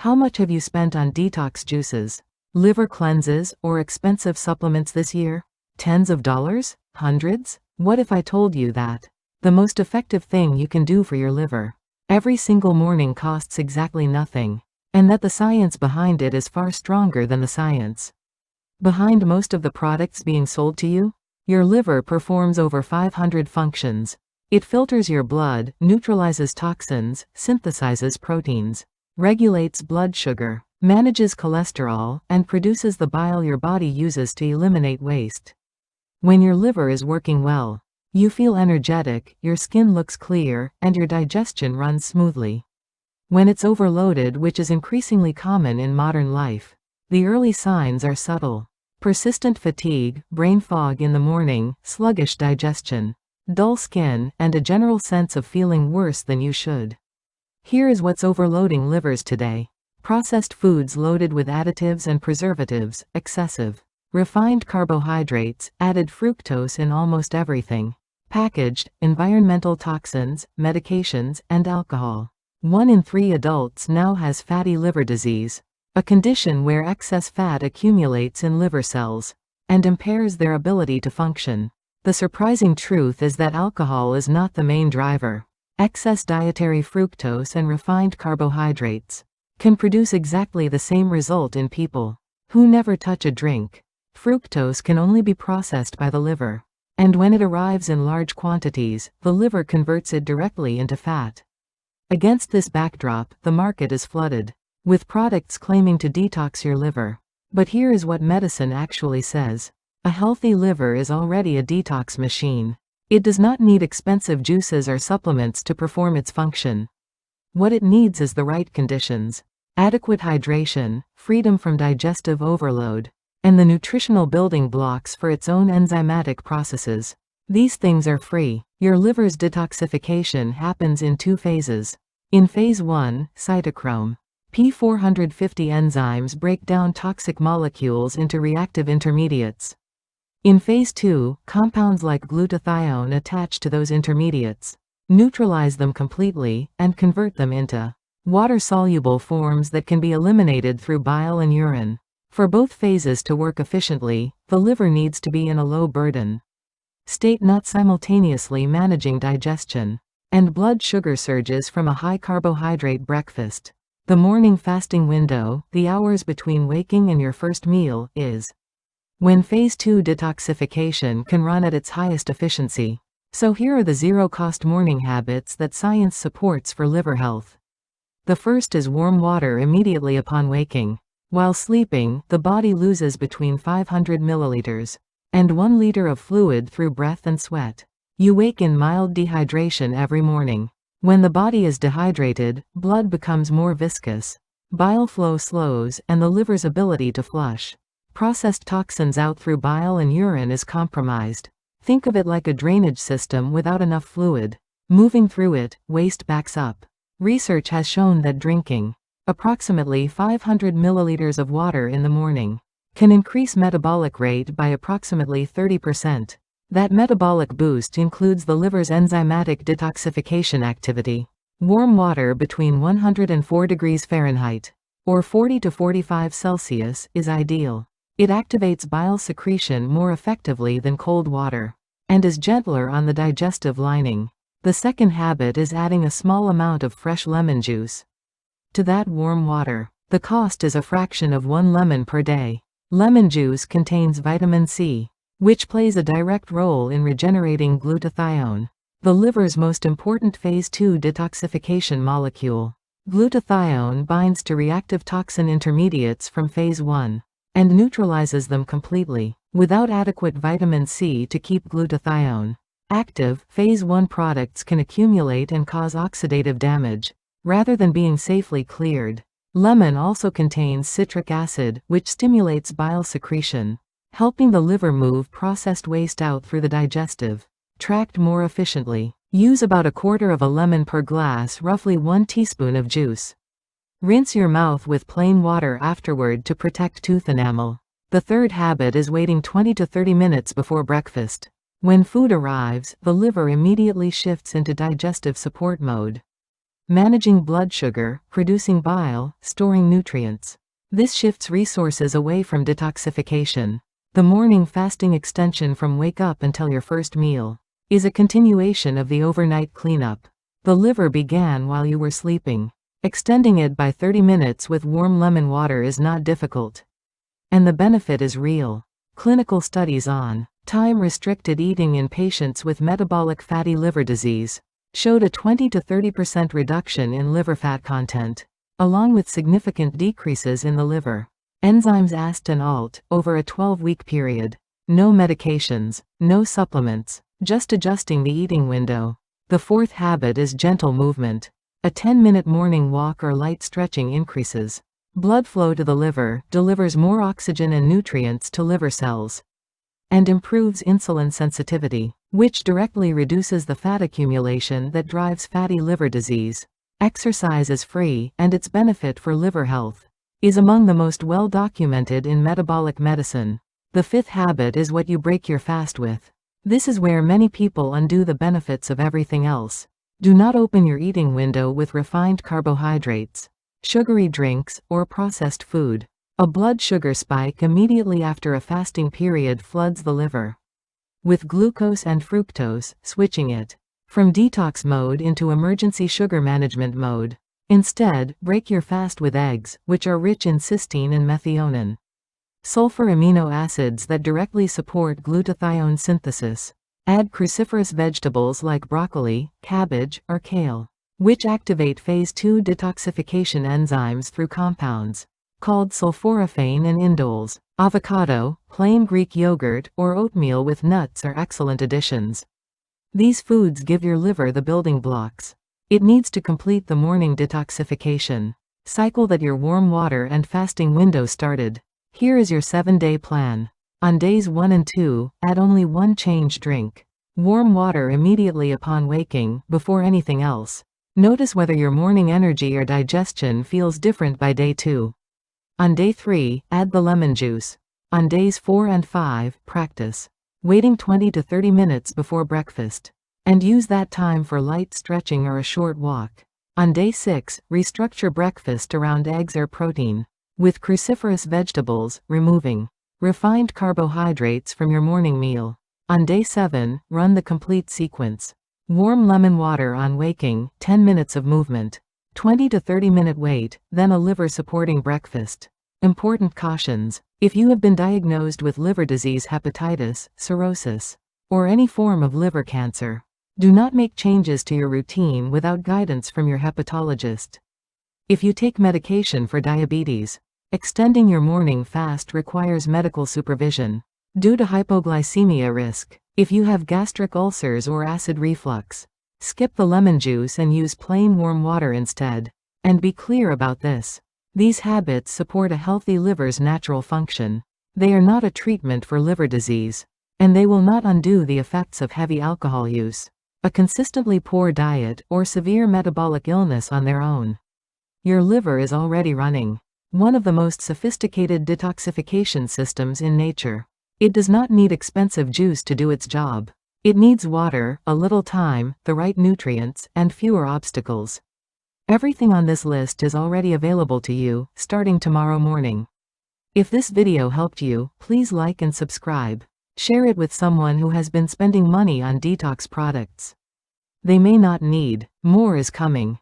How much have you spent on detox juices, liver cleanses, or expensive supplements this year? Tens of dollars? Hundreds? What if I told you that the most effective thing you can do for your liver every single morning costs exactly nothing, and that the science behind it is far stronger than the science behind most of the products being sold to you? Your liver performs over 500 functions. It filters your blood, neutralizes toxins, synthesizes proteins, regulates blood sugar, manages cholesterol, and produces the bile your body uses to eliminate waste. When your liver is working well, you feel energetic, your skin looks clear, and your digestion runs smoothly. When it's overloaded, which is increasingly common in modern life, the early signs are subtle. Persistent fatigue, brain fog in the morning, sluggish digestion, dull skin, and a general sense of feeling worse than you should. Here is what's overloading livers today. Processed foods loaded with additives and preservatives, excessive refined carbohydrates, added fructose in almost everything, packaged, environmental toxins, medications, and alcohol. 1 in 3 adults now has fatty liver disease, a condition where excess fat accumulates in liver cells and impairs their ability to function. The surprising truth is that alcohol is not the main driver. Excess dietary fructose and refined carbohydrates can produce exactly the same result in people who never touch a drink. Fructose can only be processed by the liver, and when it arrives in large quantities, the liver converts it directly into fat. Against this backdrop, the market is flooded with products claiming to detox your liver. But here is what medicine actually says. A healthy liver is already a detox machine. It does not need expensive juices or supplements to perform its function. What it needs is the right conditions: adequate hydration, freedom from digestive overload, and the nutritional building blocks for its own enzymatic processes. These things are free. Your liver's detoxification happens in 2 phases. In phase 1, cytochrome P450 enzymes break down toxic molecules into reactive intermediates. In phase 2, compounds like glutathione attach to those intermediates, neutralize them completely, and convert them into water-soluble forms that can be eliminated through bile and urine. For both phases to work efficiently, the liver needs to be in a low-burden state, not simultaneously managing digestion and blood sugar surges from a high-carbohydrate breakfast. The morning fasting window, the hours between waking and your first meal, is when phase 2 detoxification can run at its highest efficiency. So here are the zero-cost morning habits that science supports for liver health. The first is warm water immediately upon waking. While sleeping, the body loses between 500 milliliters and 1 liter of fluid through breath and sweat. You wake in mild dehydration every morning. When the body is dehydrated, blood becomes more viscous, bile flow slows, and the liver's ability to flush processed toxins out through bile and urine is compromised. Think of it like a drainage system without enough fluid moving through it, waste backs up. Research has shown that drinking approximately 500 milliliters of water in the morning can increase metabolic rate by approximately 30%. That metabolic boost includes the liver's enzymatic detoxification activity. Warm water between 104 degrees Fahrenheit or 40 to 45 Celsius is ideal. It activates bile secretion more effectively than cold water and is gentler on the digestive lining. The second habit is adding a small amount of fresh lemon juice to that warm water. The cost is a fraction of 1 lemon per day. Lemon juice contains vitamin C, which plays a direct role in regenerating glutathione, the liver's most important phase 2 detoxification molecule. Glutathione binds to reactive toxin intermediates from phase 1 and neutralizes them completely. Without adequate vitamin C to keep glutathione active, phase 1 products can accumulate and cause oxidative damage, rather than being safely cleared. Lemon also contains citric acid, which stimulates bile secretion, helping the liver move processed waste out through the digestive tract more efficiently. Use about 1/4 of a lemon per glass, roughly 1 teaspoon of juice. Rinse your mouth with plain water afterward to protect tooth enamel. The third habit is waiting 20 to 30 minutes before breakfast. When food arrives, the liver immediately shifts into digestive support mode. managing blood sugar, producing bile, storing nutrients. This shifts resources away from detoxification. The morning fasting extension from wake up until your first meal is a continuation of the overnight cleanup. The liver began while you were sleeping. Extending it by 30 minutes with warm lemon water is not difficult. And the benefit is real. Clinical studies on time-restricted eating in patients with metabolic fatty liver disease showed a 20 to 30% reduction in liver fat content, along with significant decreases in the liver enzymes AST and ALT over a 12-week period. No medications, no supplements, just adjusting the eating window. The fourth habit is gentle movement. A 10-minute morning walk or light stretching increases blood flow to the liver, delivers more oxygen and nutrients to liver cells, and improves insulin sensitivity, which directly reduces the fat accumulation that drives fatty liver disease. Exercise is free, and its benefit for liver health is among the most well documented in metabolic medicine. The fifth habit is what you break your fast with. This is where many people undo the benefits of everything else. Do not open your eating window with refined carbohydrates, sugary drinks, or processed food. A blood sugar spike immediately after a fasting period floods the liver with glucose and fructose, switching it from detox mode into emergency sugar management mode. Instead, break your fast with eggs, which are rich in cysteine and methionine, sulfur amino acids that directly support glutathione synthesis. Add cruciferous vegetables like broccoli, cabbage, or kale, which activate phase 2 detoxification enzymes through compounds called sulforaphane and indoles. Avocado, plain Greek yogurt, or oatmeal with nuts are excellent additions. These foods give your liver the building blocks it needs to complete the morning detoxification cycle that your warm water and fasting window started. Here is your 7-day plan. On days 1 and 2, add only one change drink. Warm water immediately upon waking, before anything else. Notice whether your morning energy or digestion feels different by day 2. On day 3, add the lemon juice. On days 4 and 5, practice waiting 20 to 30 minutes before breakfast, and use that time for light stretching or a short walk. On day 6, restructure breakfast around eggs or protein, with cruciferous vegetables, removing refined carbohydrates from your morning meal. On day 7, run the complete sequence. Warm lemon water on waking, 10 minutes of movement, 20 to 30 minute wait, then a liver-supporting breakfast. Important cautions. If you have been diagnosed with liver disease, hepatitis, cirrhosis, or any form of liver cancer, do not make changes to your routine without guidance from your hepatologist. If you take medication for diabetes, extending your morning fast requires medical supervision due to hypoglycemia risk. If you have gastric ulcers or acid reflux, skip the lemon juice and use plain warm water instead. And be clear about this. These habits support a healthy liver's natural function. They are not a treatment for liver disease, and they will not undo the effects of heavy alcohol use, a consistently poor diet, or severe metabolic illness on their own. Your liver is already running one of the most sophisticated detoxification systems in nature. It does not need expensive juice to do its job. It needs water, a little time, the right nutrients, and fewer obstacles. Everything on this list is already available to you, starting tomorrow morning. If this video helped you, please like and subscribe. Share it with someone who has been spending money on detox products they may not need. More is coming.